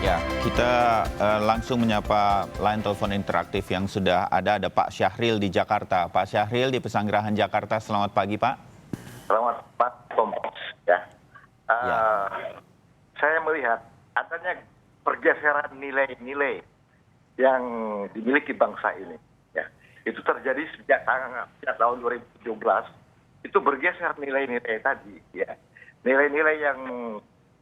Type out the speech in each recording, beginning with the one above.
Ya, kita langsung menyapa line telepon interaktif yang sudah ada Pak Syahril di Jakarta. Pak Syahril di Pesanggerahan Jakarta, selamat pagi Pak. Selamat pagi, Kompas. Ya. Ya. Saya melihat adanya pergeseran nilai-nilai yang dimiliki bangsa ini. Ya. Itu terjadi sejak tahun 2017. Itu bergeser nilai-nilai tadi. Ya. Nilai-nilai yang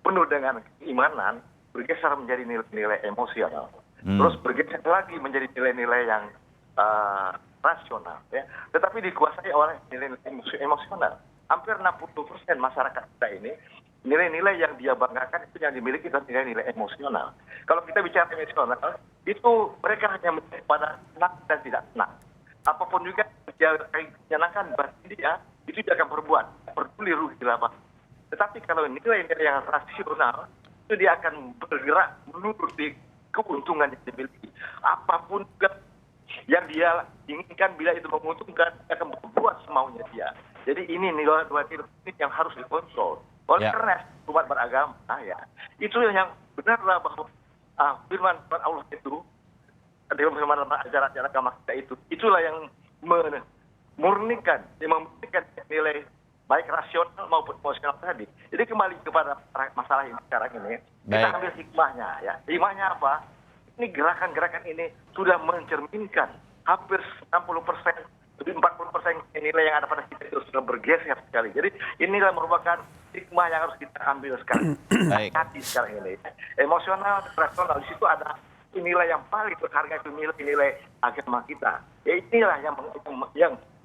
penuh dengan keimanan bergeser menjadi nilai-nilai emosional. Terus bergeser lagi menjadi nilai-nilai yang rasional. Ya. Tetapi dikuasai oleh nilai-nilai emosional. Hampir 60% masyarakat kita ini, nilai-nilai yang dia banggakan itu yang dimiliki adalah nilai-nilai emosional. Kalau kita bicara emosional, itu mereka hanya melihat pada senang dan tidak senang. Apapun juga dia menyenangkan batin dia, itu dia akan berbuat. Peduli rugi apa. Tetapi kalau nilai-nilai yang rasional, itu dia akan bergerak menuruti keuntungan yang dimiliki. Apapun juga yang dia inginkan, bila itu menguntungkan, dia akan berbuat semaunya dia. Jadi ini nilai-nilai yang harus dikontrol. Oleh karena umat beragama, ya, itu yang benarlah bahwa firman Allah itu, firman ajaran agama kita itulah yang memurnikan nilai baik rasional maupun emosional tadi. Jadi kembali kepada masalah ini sekarang ini, kita ambil hikmahnya. Ya. Hikmahnya apa? Ini gerakan-gerakan ini sudah mencerminkan hampir 60%. Jadi 40% nilai yang ada pada kita itu sudah bergeser sekali. Jadi inilah merupakan hikmah yang harus kita ambil sekarang. Hati sekarang ini. Emosional, rasional, di situ ada nilai yang paling berharga, itu nilai agama kita. Ya inilah yang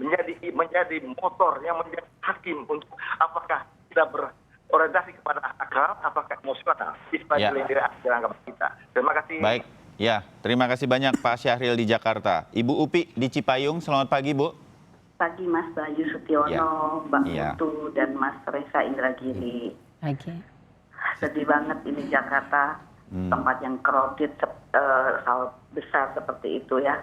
menjadi motor, yang menjadi hakim untuk apakah kita berorientasi kepada akal, apakah emosional. Itu nilai agama kita. Terima kasih. Baik. Ya, terima kasih banyak Pak Syahril di Jakarta. Ibu Upi di Cipayung, selamat pagi Bu. Pagi Mas Bayu Sutiono, Mbak Putu, dan Mas Reza Indragiri. Sedih banget ini Jakarta, tempat yang crowded besar seperti itu ya,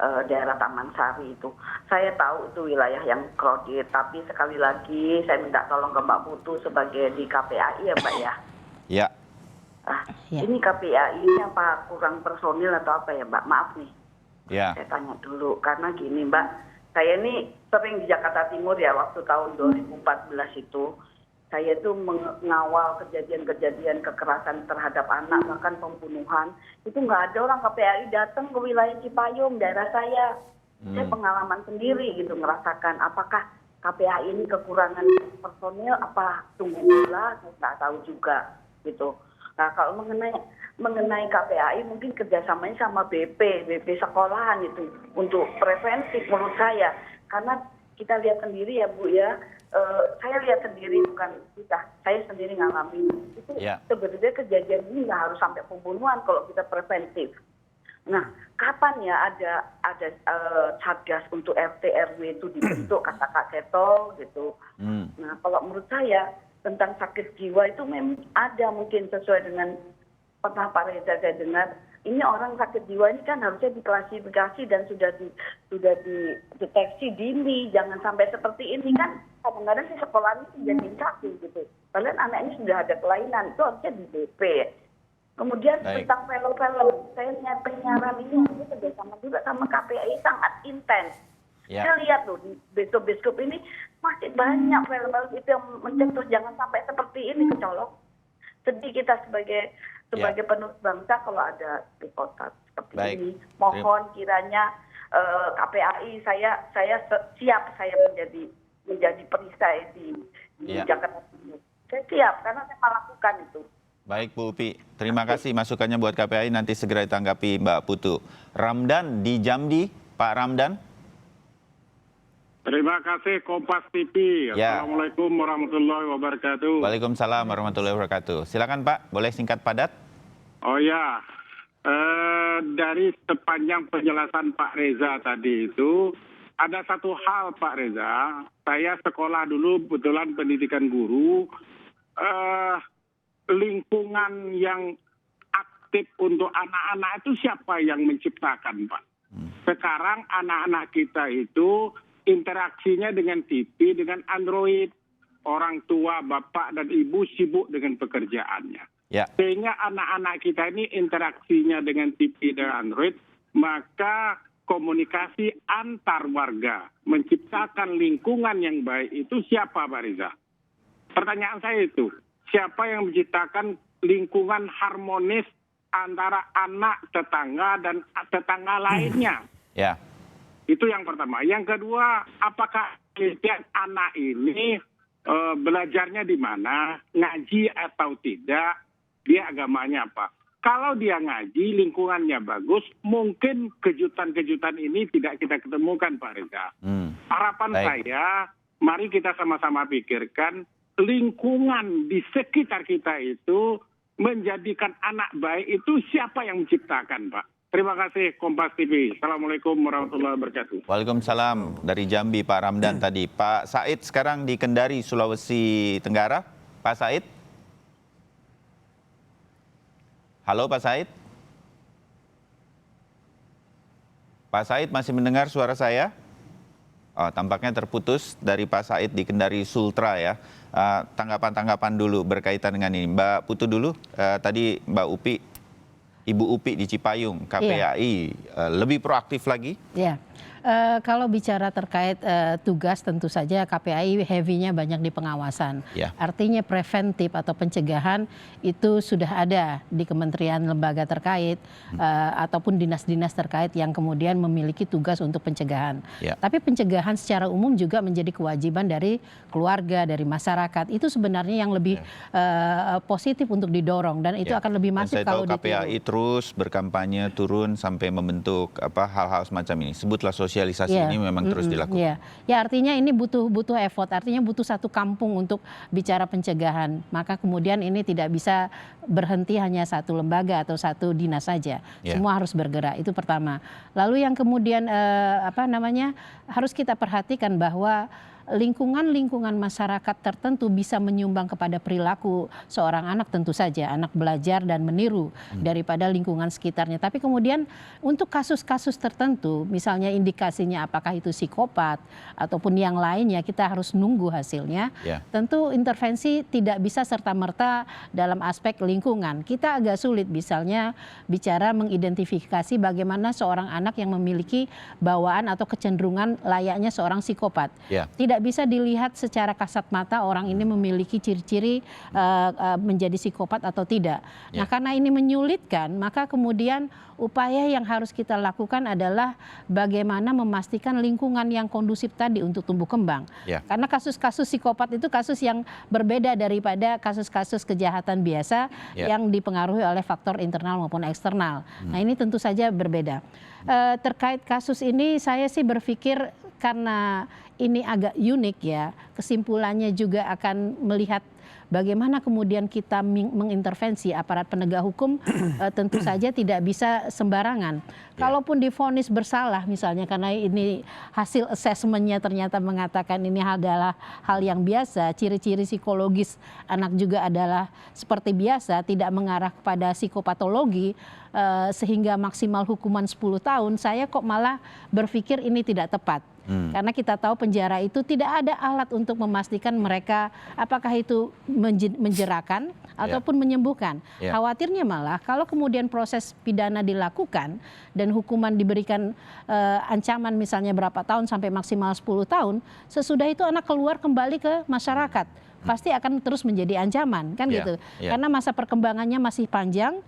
daerah Taman Sari itu. Saya tahu itu wilayah yang crowded, tapi sekali lagi saya minta tolong ke Mbak Putu sebagai di KPAI ya Mbak ya. Ya. Ini KPAI ini apa kurang personil atau apa ya Mbak? Maaf nih. Ya. Saya tanya dulu karena gini Mbak, saya ini sering di Jakarta Timur ya waktu tahun 2014 itu. Saya itu mengawal kejadian-kejadian kekerasan terhadap anak, bahkan pembunuhan. Itu nggak ada orang KPAI datang ke wilayah Cipayung, daerah saya. Saya pengalaman sendiri gitu, ngerasakan apakah KPAI ini kekurangan personil, apa tunggu gula, saya nggak tahu juga gitu. Nah kalau mengenai KPAI mungkin kerjasamanya sama BP sekolahan itu untuk preventif menurut saya. Karena kita lihat sendiri ya Bu ya, saya lihat sendiri bukan kita, saya sendiri ngalamin itu sebenarnya kejadian ini nggak harus sampai pembunuhan kalau kita preventif. Nah kapan ya ada satgas untuk RT RW itu dibentuk kata Kak Seto gitu. Nah kalau menurut saya tentang sakit jiwa itu memang ada mungkin sesuai dengan pernah Pak Reza saya dengar. Ini orang sakit jiwa ini kan harusnya diklasifikasi dan sudah dideteksi dini. Jangan sampai seperti ini kan kadang-kadang di sekolah ini jadi sakit gitu. Padahal anak ini sudah ada kelainan, itu harusnya di DP. Kemudian tentang film-film, saya penyiaran ini harusnya kerjasama juga sama KPAI sangat intens. Saya lihat loh di bioskop ini masih banyak film-film itu yang mencetus jangan sampai seperti ini kecolok. Sedih kita sebagai penulis bangsa kalau ada reportage seperti ini. Mohon kiranya KPAI saya siap saya menjadi perisai di Jakarta Timur. Saya siap karena saya melakukan itu. Baik Bu Upi, terima kasih masukannya buat KPAI, nanti segera ditanggapi Mbak Putu. Ramdan di Jambi, Pak Ramdan. Terima kasih Kompas TV. Assalamualaikum warahmatullahi wabarakatuh. Waalaikumsalam warahmatullahi wabarakatuh. Silakan Pak, boleh singkat padat? Oh ya, dari sepanjang penjelasan Pak Reza tadi itu, ada satu hal Pak Reza, saya sekolah dulu kebetulan pendidikan guru, lingkungan yang aktif untuk anak-anak itu siapa yang menciptakan Pak? Sekarang anak-anak kita itu interaksinya dengan TV, dengan Android. Orang tua, bapak dan ibu sibuk dengan pekerjaannya. Ya. Sehingga anak-anak kita ini interaksinya dengan TV dan Android, maka komunikasi antar warga, menciptakan lingkungan yang baik itu siapa, Pak Reza? Pertanyaan saya itu, siapa yang menciptakan lingkungan harmonis antara anak tetangga dan tetangga lainnya? Ya. Itu yang pertama. Yang kedua, apakah penelitian anak ini belajarnya di mana, ngaji atau tidak, dia agamanya apa? Kalau dia ngaji, lingkungannya bagus, mungkin kejutan-kejutan ini tidak kita ketemukan, Pak Reza. Harapan saya, mari kita sama-sama pikirkan lingkungan di sekitar kita itu menjadikan anak baik itu siapa yang menciptakan, Pak? Terima kasih Kompas TV. Assalamualaikum warahmatullahi wabarakatuh. Waalaikumsalam dari Jambi Pak Ramdan tadi. Pak Said sekarang di Kendari, Sulawesi Tenggara. Pak Said? Halo Pak Said? Pak Said masih mendengar suara saya? Oh, tampaknya terputus dari Pak Said di Kendari Sultra ya. Tanggapan-tanggapan dulu berkaitan dengan ini. Mbak Putu dulu, tadi Mbak Upi, Ibu Upi di Cipayung, KPAI lebih proaktif lagi? Ya, kalau bicara terkait tugas tentu saja KPAI heavy-nya banyak di pengawasan. Ya. Artinya preventif atau pencegahan itu sudah ada di kementerian lembaga terkait ataupun dinas-dinas terkait yang kemudian memiliki tugas untuk pencegahan. Ya. Tapi pencegahan secara umum juga menjadi kewajiban dari keluarga, dari masyarakat. Itu sebenarnya yang lebih positif untuk didorong dan itu akan lebih masif kalau ditiru. KPAI terus berkampanye turun sampai membentuk hal-hal semacam ini. Sebutlah sosialisasi ini memang terus dilakukan. Ya artinya ini butuh effort, artinya butuh satu kampung untuk bicara pencegahan. Maka kemudian ini tidak bisa berhenti hanya satu lembaga atau satu dinas saja. Semua harus bergerak. Itu pertama. Lalu yang kemudian harus kita perhatikan bahwa lingkungan masyarakat tertentu bisa menyumbang kepada perilaku seorang anak, tentu saja anak belajar dan meniru daripada lingkungan sekitarnya. Tapi kemudian untuk kasus-kasus tertentu, misalnya indikasinya apakah itu psikopat ataupun yang lainnya, kita harus nunggu hasilnya. Tentu intervensi tidak bisa serta-merta dalam aspek lingkungan. Kita agak sulit misalnya bicara mengidentifikasi bagaimana seorang anak yang memiliki bawaan atau kecenderungan layaknya seorang psikopat. Tidak bisa dilihat secara kasat mata orang ini memiliki ciri-ciri menjadi psikopat atau tidak. Nah, karena ini menyulitkan, maka kemudian upaya yang harus kita lakukan adalah bagaimana memastikan lingkungan yang kondusif tadi untuk tumbuh kembang. Karena kasus-kasus psikopat itu kasus yang berbeda daripada kasus-kasus kejahatan biasa yang dipengaruhi oleh faktor internal maupun eksternal. Nah, ini tentu saja berbeda. Terkait kasus ini saya sih berpikir karena ini agak unik ya, kesimpulannya juga akan melihat bagaimana kemudian kita mengintervensi aparat penegak hukum. Tentu saja tidak bisa sembarangan. Kalaupun divonis bersalah misalnya karena ini hasil asesmennya ternyata mengatakan ini adalah hal yang biasa, ciri-ciri psikologis anak juga adalah seperti biasa, tidak mengarah kepada psikopatologi, sehingga maksimal hukuman 10 tahun, saya kok malah berpikir ini tidak tepat. Karena kita tahu penjara itu tidak ada alat untuk memastikan mereka apakah itu menjerakan ataupun menyembuhkan. Khawatirnya malah kalau kemudian proses pidana dilakukan dan hukuman diberikan ancaman misalnya berapa tahun sampai maksimal 10 tahun, sesudah itu anak keluar kembali ke masyarakat. Pasti akan terus menjadi ancaman, kan gitu. Karena masa perkembangannya masih panjang,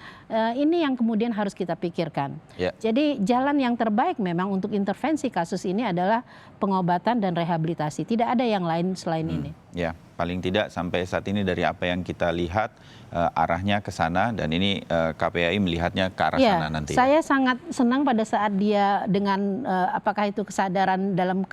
ini yang kemudian harus kita pikirkan. Jadi jalan yang terbaik memang untuk intervensi kasus ini adalah pengobatan dan rehabilitasi. Tidak ada yang lain selain ini. Ya, paling tidak sampai saat ini dari apa yang kita lihat arahnya ke sana dan ini KPAI melihatnya ke arah sana nanti. Saya sangat senang pada saat dia dengan apakah itu kesadaran dalam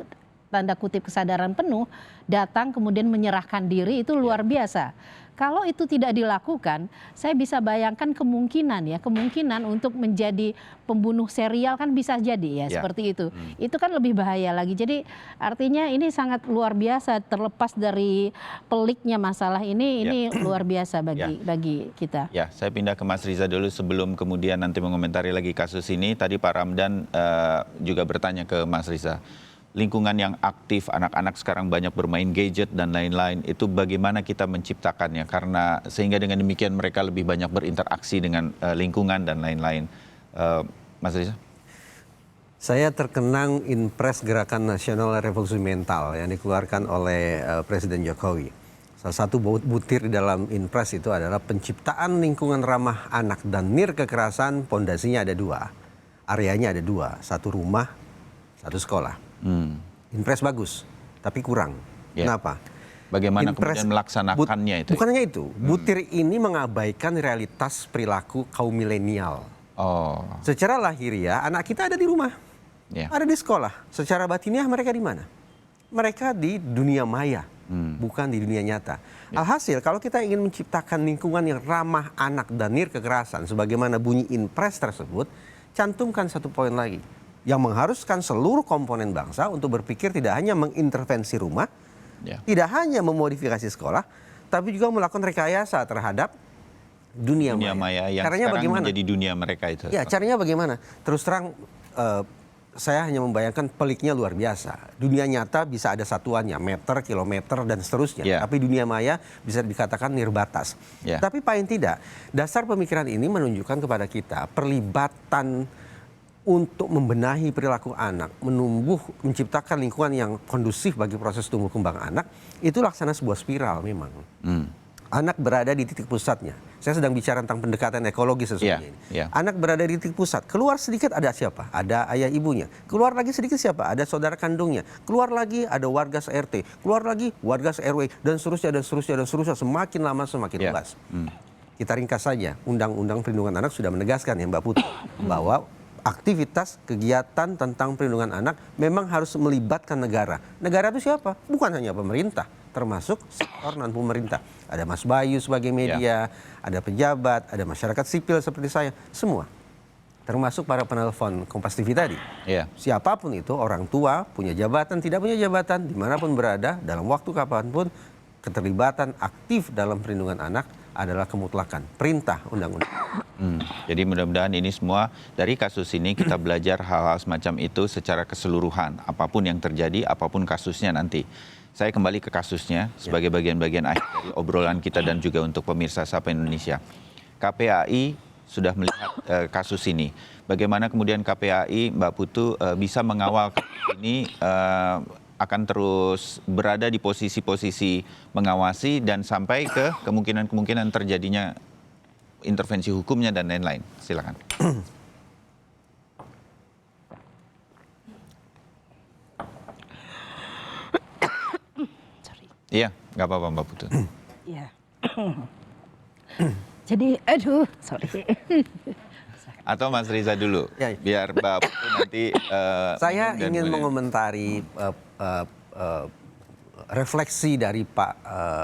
tanda kutip kesadaran penuh datang kemudian menyerahkan diri, itu luar biasa. Kalau itu tidak dilakukan, saya bisa bayangkan kemungkinan untuk menjadi pembunuh serial kan bisa jadi seperti itu. Itu kan lebih bahaya lagi. Jadi artinya ini sangat luar biasa, terlepas dari peliknya masalah ini luar biasa bagi kita. Ya, saya pindah ke Mas Riza dulu sebelum kemudian nanti mengomentari lagi kasus ini. Tadi Pak Ramdan juga bertanya ke Mas Riza. lingkungan yang aktif, anak-anak sekarang banyak bermain gadget dan lain-lain, itu bagaimana kita menciptakannya, karena sehingga dengan demikian mereka lebih banyak berinteraksi dengan lingkungan dan lain-lain. Mas Riza? Saya terkenang Inpres Gerakan Nasional Revolusi Mental yang dikeluarkan oleh Presiden Jokowi. Salah satu butir di dalam Inpres itu adalah penciptaan lingkungan ramah anak dan nir kekerasan. Pondasinya ada 2, areanya ada 2, 1 rumah, 1 sekolah. Inpres bagus, tapi kurang. Kenapa? Bagaimana kemudian melaksanakannya itu? Bukan hanya itu, butir ini mengabaikan realitas perilaku kaum milenial. Secara lahiriah anak kita ada di rumah, ada di sekolah. Secara batiniah mereka di mana? Mereka di dunia maya, bukan di dunia nyata. Alhasil kalau kita ingin menciptakan lingkungan yang ramah anak dan nir kekerasan, sebagaimana bunyi Inpres tersebut, cantumkan satu poin lagi yang mengharuskan seluruh komponen bangsa untuk berpikir tidak hanya mengintervensi rumah, tidak hanya memodifikasi sekolah, tapi juga melakukan rekayasa terhadap dunia maya yang caranya sekarang bagaimana? Menjadi dunia mereka itu. Ya, caranya bagaimana? Terus terang, saya hanya membayangkan peliknya luar biasa. Dunia nyata bisa ada satuannya, meter, kilometer, dan seterusnya. Tapi dunia maya bisa dikatakan nirbatas. Tapi paling tidak, dasar pemikiran ini menunjukkan kepada kita perlibatan untuk membenahi perilaku anak, menciptakan lingkungan yang kondusif bagi proses tumbuh kembang anak, itu laksana sebuah spiral memang. Anak berada di titik pusatnya. Saya sedang bicara tentang pendekatan ekologis sesungguhnya ini. Anak berada di titik pusat. Keluar sedikit ada siapa? Ada ayah ibunya. Keluar lagi sedikit siapa? Ada saudara kandungnya. Keluar lagi ada warga se-RT. Keluar lagi warga se-RW. Dan seterusnya, dan seterusnya, dan seterusnya. Semakin lama semakin luas. Kita ringkas saja. Undang-Undang Perlindungan Anak sudah menegaskan ya Mbak Putri, bahwa aktivitas kegiatan tentang perlindungan anak memang harus melibatkan negara. Negara itu siapa? Bukan hanya pemerintah, termasuk sektor non pemerintah. Ada Mas Bayu sebagai media, ada pejabat, ada masyarakat sipil seperti saya, semua. Termasuk para penelpon Kompas TV tadi. Siapapun itu, orang tua, punya jabatan, tidak punya jabatan, dimanapun berada, dalam waktu kapanpun, keterlibatan aktif dalam perlindungan anak adalah kemutlakan perintah undang-undang. Jadi mudah-mudahan ini semua dari kasus ini kita belajar hal-hal semacam itu secara keseluruhan. Apapun yang terjadi, apapun kasusnya nanti. Saya kembali ke kasusnya sebagai bagian-bagian akhir dari obrolan kita dan juga untuk pemirsa Sapa Indonesia. KPAI sudah melihat kasus ini. Bagaimana kemudian KPAI, Mbak Putu, bisa mengawal kasus ini akan terus berada di posisi-posisi mengawasi dan sampai ke kemungkinan-kemungkinan terjadinya intervensi hukumnya dan lain-lain. Silakan. Iya, nggak apa-apa Mbak Putu. Iya. Jadi, sorry. Atau Mas Riza dulu, biar Mbak Putu nanti. Saya ingin mengomentari refleksi dari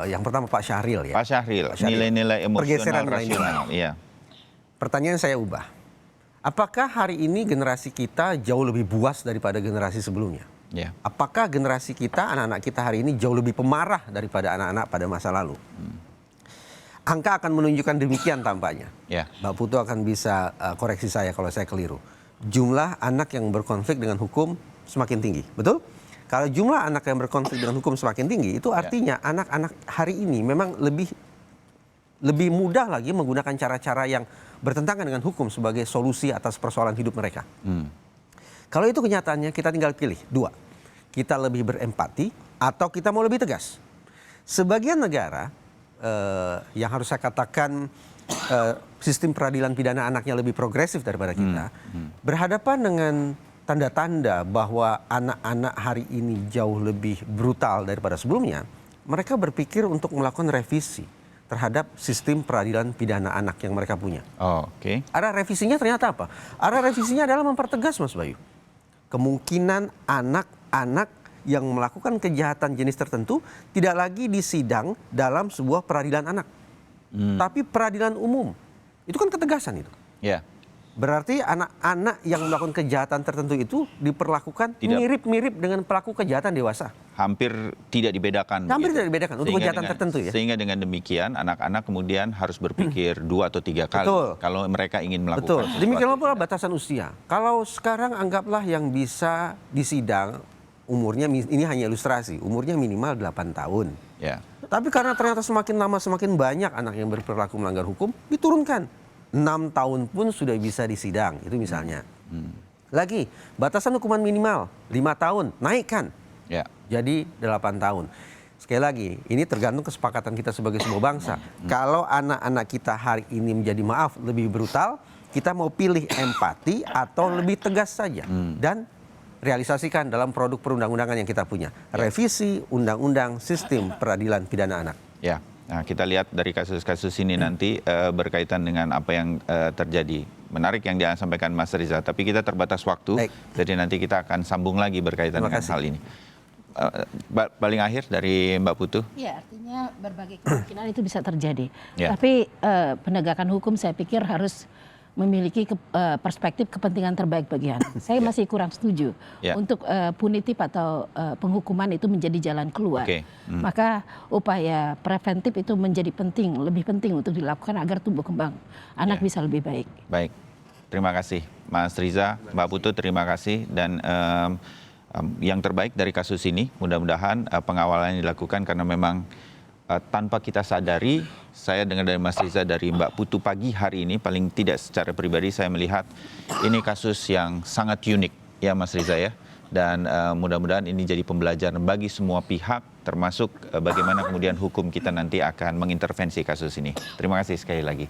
yang pertama Pak Syahril ya. Pak Syahril, nilai-nilai emosional, rasional. Iya. Pertanyaan saya ubah. Apakah hari ini generasi kita jauh lebih buas daripada generasi sebelumnya? Apakah generasi kita, anak-anak kita hari ini jauh lebih pemarah daripada anak-anak pada masa lalu? Angka akan menunjukkan demikian tampaknya. Mbak Putu akan bisa koreksi saya kalau saya keliru. Jumlah anak yang berkonflik dengan hukum semakin tinggi, betul? Kalau jumlah anak yang berkonflik dengan hukum semakin tinggi, itu artinya anak-anak hari ini memang lebih mudah lagi menggunakan cara-cara yang bertentangan dengan hukum sebagai solusi atas persoalan hidup mereka. Kalau itu kenyataannya, kita tinggal pilih 2. Kita lebih berempati atau kita mau lebih tegas. Sebagian negara yang harus saya katakan sistem peradilan pidana anaknya lebih progresif daripada kita, berhadapan dengan tanda-tanda bahwa anak-anak hari ini jauh lebih brutal daripada sebelumnya, mereka berpikir untuk melakukan revisi terhadap sistem peradilan pidana anak yang mereka punya. Arah revisinya ternyata apa? Arah revisinya adalah mempertegas, Mas Bayu. Kemungkinan anak-anak yang melakukan kejahatan jenis tertentu tidak lagi disidang dalam sebuah peradilan anak, tapi peradilan umum. Itu kan ketegasan itu. Berarti anak-anak yang melakukan kejahatan tertentu itu diperlakukan mirip-mirip dengan pelaku kejahatan dewasa. Hampir tidak dibedakan. Hampir tidak dibedakan untuk kejahatan tertentu ya. Sehingga dengan demikian anak-anak kemudian harus berpikir 2 atau 3 kali kalau mereka ingin melakukan. Demikian pula batasan usia. Kalau sekarang anggaplah yang bisa disidang umurnya, ini hanya ilustrasi, umurnya minimal 8 tahun. Ya. Tapi karena ternyata semakin lama semakin banyak anak yang berperilaku melanggar hukum, diturunkan. 6 tahun pun sudah bisa disidang, itu misalnya. Lagi, batasan hukuman minimal 5 tahun, naikkan. Ya. Jadi 8 tahun. Sekali lagi, ini tergantung kesepakatan kita sebagai sebuah bangsa. Kalau anak-anak kita hari ini menjadi, maaf, lebih brutal, kita mau pilih empati atau lebih tegas saja. Dan realisasikan dalam produk perundang-undangan yang kita punya. Revisi Undang-Undang Sistem Peradilan Pidana Anak. Ya, nah, kita lihat dari kasus-kasus ini nanti berkaitan dengan apa yang terjadi. Menarik yang disampaikan Mas Riza, tapi kita terbatas waktu. Baik. Jadi nanti kita akan sambung lagi berkaitan Terima dengan kasih. hal ini. Paling akhir dari Mbak Putu. Ya, artinya berbagai kemungkinan itu bisa terjadi. Ya. Tapi penegakan hukum saya pikir harus memiliki perspektif kepentingan terbaik bagi anak. Saya masih kurang setuju untuk punitif atau penghukuman itu menjadi jalan keluar. Maka upaya preventif itu menjadi penting, lebih penting untuk dilakukan agar tumbuh kembang anak bisa lebih baik. Baik, terima kasih Mas Riza, Mbak Putu, terima kasih, dan yang terbaik dari kasus ini mudah-mudahan pengawalan yang dilakukan, karena memang tanpa kita sadari, saya dengar dari Mas Riza, dari Mbak Putu pagi hari ini, paling tidak secara pribadi saya melihat ini kasus yang sangat unik ya Mas Riza ya. Dan mudah-mudahan ini jadi pembelajaran bagi semua pihak, termasuk bagaimana kemudian hukum kita nanti akan mengintervensi kasus ini. Terima kasih sekali lagi.